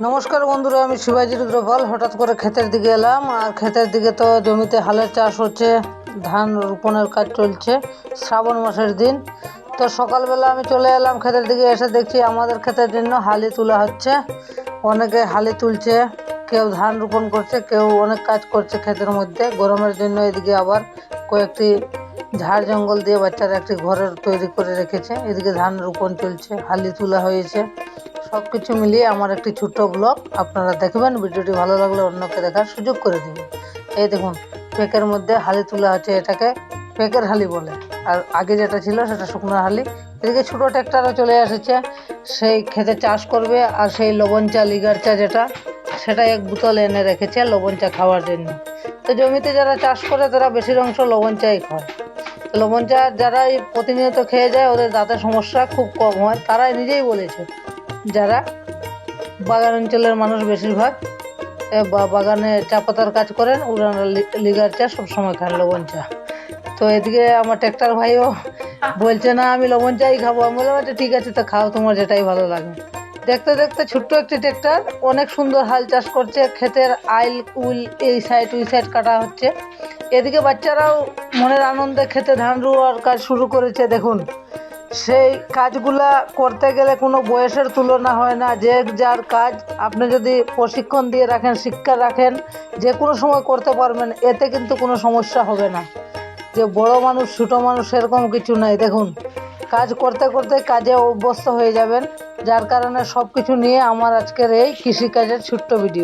নমস্কার বন্ধুরা, আমি শিবাজি রুদ্রপাল। হঠাৎ করে ক্ষেতের দিকে এলাম। আর ক্ষেতের দিকে তো জমিতে হালের চাষ হচ্ছে, ধান রোপণের কাজ চলছে। শ্রাবণ মাসের দিন তো সকালবেলা আমি চলে এলাম ক্ষেতের দিকে। এসে দেখছি আমাদের ক্ষেতের জন্য হালি তোলা হচ্ছে। অনেকে হালি তুলছে, কেউ ধান রোপণ করছে, কেউ অনেক কাজ করছে ক্ষেতের মধ্যে। গরমের জন্য এদিকে আবার কয়েকটি ঝাড় জঙ্গল দিয়ে বাচ্চারা একটি ঘরের তৈরি করে রেখেছে। এদিকে ধান রোপণ চলছে, হালি তোলা হয়েছে। সব কিছু মিলিয়ে আমার একটি ছোট্ট ব্লগ, আপনারা দেখবেন। ভিডিওটি ভালো লাগলে অন্যকে দেখার সুযোগ করে দেবেন। এই দেখুন, পেকের মধ্যে হালি তোলা হচ্ছে, এটাকে পেকের হালি বলে। আর আগে যেটা ছিল সেটা শুকনো হালি। এদিকে ছোটো ট্র্যাক্টরও চলে এসেছে, সেই খেতে চাষ করবে। আর সেই লবণ চা, লিগার চা যেটা, সেটা এক বোতল এনে রেখেছে লবণ চা খাওয়ার জন্য। তো জমিতে যারা চাষ করে তারা বেশির অংশ লবণ চাই খায়। লবণ চা যারা প্রতিনিয়ত খেয়ে যায়, ওদের দাঁতের সমস্যা খুব কম হয়। তারাই নিজেই বলেছে, যারা বাগান অঞ্চলের মানুষ বেশিরভাগ বাগানে চা পাতার কাজ করেন, ওনারা লিগার চা সবসময় খান, লবণ চা। তো এদিকে আমার ট্র্যাক্টর ভাইও বলছে, না আমি লবণ চাই খাবো। আমি বললাম আচ্ছা ঠিক আছে, তো খাও, তোমার যেটাই ভালো লাগে। দেখতে দেখতে ছোট্ট একটি ট্র্যাক্টর অনেক সুন্দর হাল চাষ করছে। ক্ষেতের আইল উইল এই সাইড ওই সাইড কাটা হচ্ছে। এদিকে বাচ্চারাও মনের আনন্দে খেতে ধান রোয়ার কাজ শুরু করেছে। দেখুন, সেই কাজগুলা করতে গেলে কোনো বয়সের তুলনা হয় না। যে যার কাজ আপনি যদি প্রশিক্ষণ দিয়ে রাখেন, শিক্ষা রাখেন, যে কোনো সময় করতে পারবেন। এতে কিন্তু কোনো সমস্যা হবে না। যে বড় মানুষ ছোটো মানুষ সেরকম কিছু নাই। দেখুন, কাজ করতে করতে কাজে অভ্যস্ত হয়ে যাবেন। যার কারণে সব কিছু নিয়ে আমার আজকের এই কৃষিকাজের ছোট্ট ভিডিও।